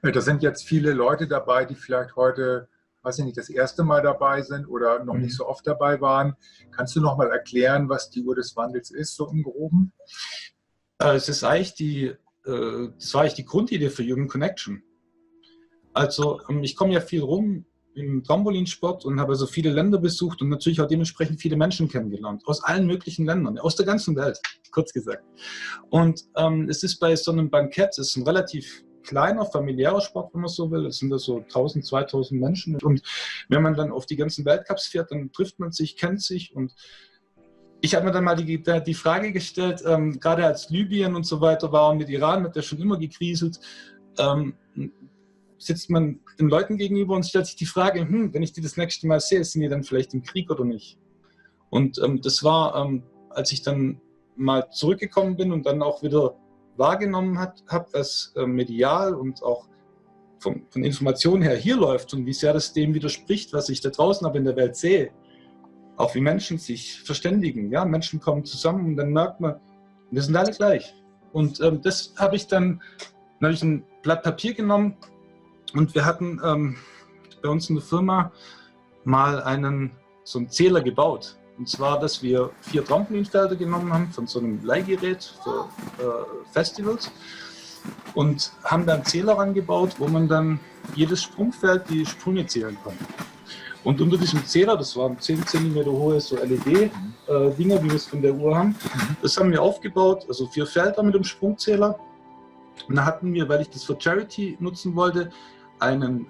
Da sind jetzt viele Leute dabei, die vielleicht heute, weiß ich nicht, das erste Mal dabei sind oder noch nicht Mhm. so oft dabei waren. Kannst du noch mal erklären, was die Uhr des Wandels ist, so im Groben? Es ist eigentlich das war eigentlich die Grundidee für Human Connection. Also ich komme ja viel rum im Trampolinsport und habe also viele Länder besucht und natürlich auch dementsprechend viele Menschen kennengelernt. Aus allen möglichen Ländern, aus der ganzen Welt, kurz gesagt. Und es ist bei so einem Bankett, es ist ein relativ kleiner, familiärer Sport, wenn man so will. Es sind da so 1000, 2000 Menschen. Und wenn man dann auf die ganzen Weltcups fährt, dann trifft man sich, kennt sich. Und ich habe mir dann mal die Frage gestellt, gerade als Libyen und so weiter war und mit Iran hat der schon immer gekriselt, ähm, sitzt man den Leuten gegenüber und stellt sich die Frage, wenn ich die das nächste Mal sehe, sind die dann vielleicht im Krieg oder nicht? Und das war, als ich dann mal zurückgekommen bin und dann auch wieder wahrgenommen habe, was medial und auch von Informationen her hier läuft und wie sehr das dem widerspricht, was ich da draußen aber in der Welt sehe. Auch wie Menschen sich verständigen. Ja? Menschen kommen zusammen und dann merkt man, wir sind alle gleich. Und das habe ich dann ein Blatt Papier genommen und wir hatten bei uns in der Firma mal so einen Zähler gebaut. Und zwar, dass wir 4 Trampolinfelder genommen haben von so einem Leihgerät für Festivals und haben dann einen Zähler rangebaut, wo man dann jedes Sprungfeld die Sprünge zählen konnte. Und unter diesem Zähler, das waren 10 cm hohe so LED-Dinger, wie wir es von der Uhr haben, das haben wir aufgebaut, also 4 Felder mit dem Sprungzähler. Und da hatten wir, weil ich das für Charity nutzen wollte, einen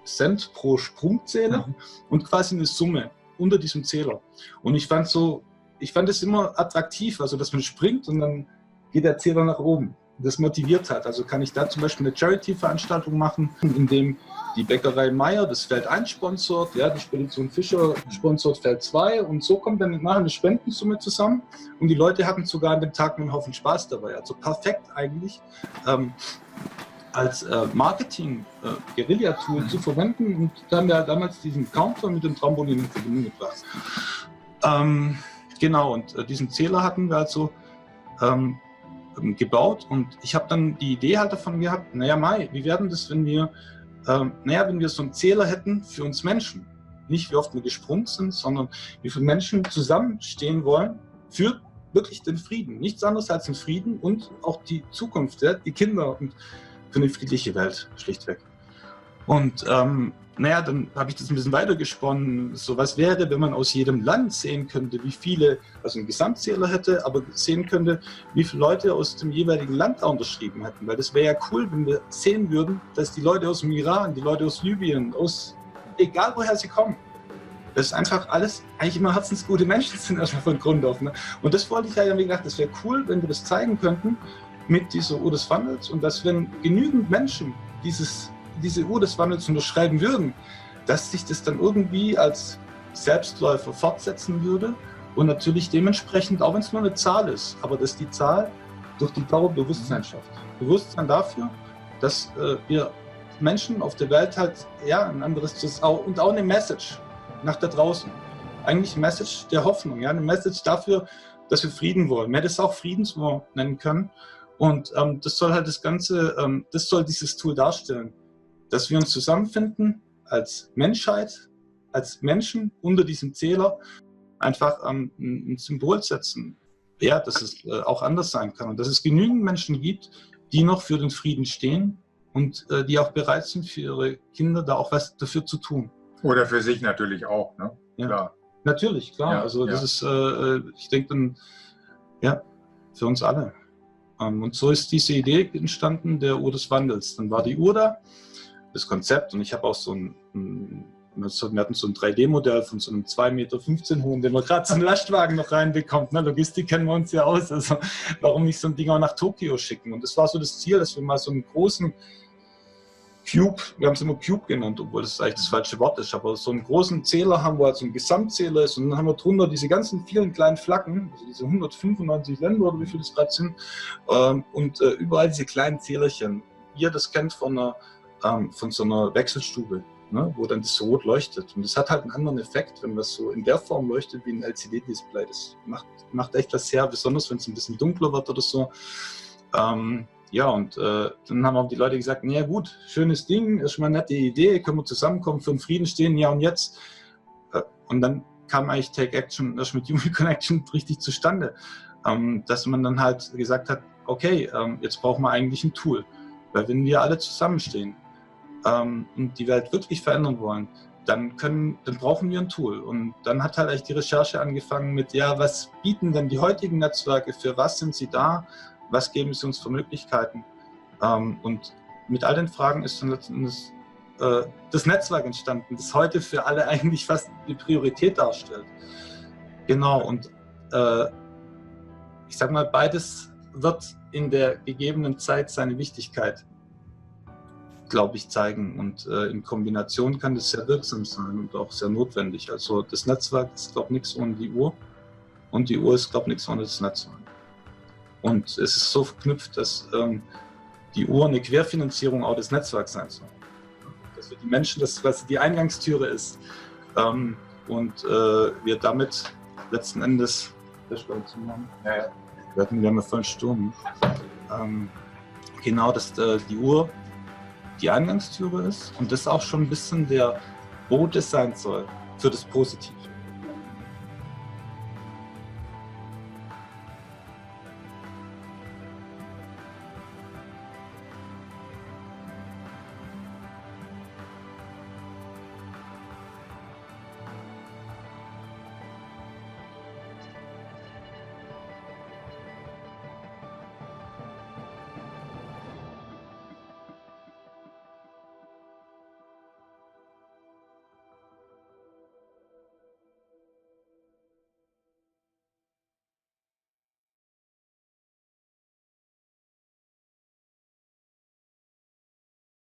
Cent pro Sprungzähler und quasi eine Summe unter diesem Zähler. Und ich fand es immer attraktiv, also dass man springt und dann geht der Zähler nach oben. Das motiviert hat. Also kann ich da zum Beispiel eine Charity-Veranstaltung machen, in dem die Bäckerei Meier das Feld 1 sponsort, ja, die Spedition Fischer sponsort Feld 2 und so kommt dann nachher eine Spendensumme zusammen und die Leute hatten sogar an dem Tag einen Haufen Spaß dabei. Also perfekt eigentlich als Marketing-Guerilla-Tool zu verwenden und da haben wir damals diesen Counter mit dem Trampolin in Verbindung gebracht. Genau, und diesen Zähler hatten wir also gebaut und ich habe dann die Idee halt davon gehabt, naja Mai, wie werden das, wenn wir so einen Zähler hätten für uns Menschen, nicht wie oft wir gesprungen sind, sondern wie viele Menschen zusammenstehen wollen für wirklich den Frieden, nichts anderes als den Frieden und auch die Zukunft, ja, die Kinder und für eine friedliche Welt, schlichtweg. Und dann habe ich das ein bisschen weitergesponnen. So was wäre, wenn man aus jedem Land sehen könnte, wie viele, also einen Gesamtzähler hätte, aber sehen könnte, wie viele Leute aus dem jeweiligen Land da unterschrieben hätten. Weil das wäre ja cool, wenn wir sehen würden, dass die Leute aus dem Iran, die Leute aus Libyen, egal woher sie kommen, dass einfach alles eigentlich immer herzensgute Menschen sind, erstmal von Grund auf. Ne? Und das wollte ich ja irgendwie gedacht, das wäre cool, wenn wir das zeigen könnten mit dieser Uhr des Wandels und dass, wenn genügend Menschen diese Uhr des Wandels unterschreiben würden, dass sich das dann irgendwie als Selbstläufer fortsetzen würde und natürlich dementsprechend, auch wenn es nur eine Zahl ist, aber dass die Zahl durch die Dauer Bewusstsein schafft. Bewusstsein dafür, dass wir Menschen auf der Welt halt ein anderes und auch eine Message nach da draußen. Eigentlich eine Message der Hoffnung, eine Message dafür, dass wir Frieden wollen. Man hätte es auch Friedenswort nennen können. Und das soll halt das soll dieses Tool darstellen, dass wir uns zusammenfinden als Menschheit, als Menschen unter diesem Zähler, einfach ein Symbol setzen, dass es auch anders sein kann und dass es genügend Menschen gibt, die noch für den Frieden stehen und die auch bereit sind, für ihre Kinder da auch was dafür zu tun. Oder für sich natürlich auch, ne? Ja. Klar. Natürlich, klar. Ja, also ja. Das ist, ich denke dann, für uns alle. Und so ist diese Idee entstanden, der Uhr des Wandels. Dann war die Uhr da, das Konzept, und ich habe auch wir hatten so ein 3D-Modell von so einem 2,15 Meter hohen, den man gerade so einen Lastwagen noch reinbekommt. Ne? Logistik kennen wir uns ja aus, also warum nicht so ein Ding auch nach Tokio schicken? Und das war so das Ziel, dass wir mal so einen großen Cube, wir haben es immer Cube genannt, obwohl das eigentlich das falsche Wort ist, aber so einen großen Zähler haben, wo halt so ein Gesamtzähler ist und dann haben wir drunter diese ganzen vielen kleinen Flaggen, also diese 195 Länder oder wie viele das gerade sind, und überall diese kleinen Zählerchen. Ihr das kennt von so einer Wechselstube, ne, wo dann das so rot leuchtet. Und das hat halt einen anderen Effekt, wenn das so in der Form leuchtet wie ein LCD-Display. Das macht echt was her, besonders wenn es ein bisschen dunkler wird oder so. Ja, und dann haben auch die Leute gesagt, ja gut, schönes Ding, ist schon mal eine nette Idee, können wir zusammenkommen, für den Frieden stehen, ja und jetzt? Und dann kam eigentlich Take Action erst mit Human Connection richtig zustande, dass man dann halt gesagt hat, okay, jetzt brauchen wir eigentlich ein Tool, weil wenn wir alle zusammenstehen und die Welt wirklich verändern wollen, dann brauchen wir ein Tool. Und dann hat halt eigentlich die Recherche angefangen mit, ja, was bieten denn die heutigen Netzwerke, für was sind sie da, was geben sie uns für Möglichkeiten? Und mit all den Fragen ist dann letzten Endes das Netzwerk entstanden, das heute für alle eigentlich fast die Priorität darstellt. Genau, und ich sag mal, beides wird in der gegebenen Zeit seine Wichtigkeit, glaube ich, zeigen. Und in Kombination kann das sehr wirksam sein und auch sehr notwendig. Also das Netzwerk ist, glaube ich, nichts ohne die Uhr und die Uhr ist, glaube ich, nichts ohne das Netzwerk. Und es ist so verknüpft, dass die Uhr eine Querfinanzierung auch des Netzwerks sein soll. Dass für die Menschen das quasi die Eingangstüre ist und wir damit letzten Endes, wir haben ja vollen Sturm, genau, dass die Uhr die Eingangstüre ist und das auch schon ein bisschen der Bote sein soll für das Positive.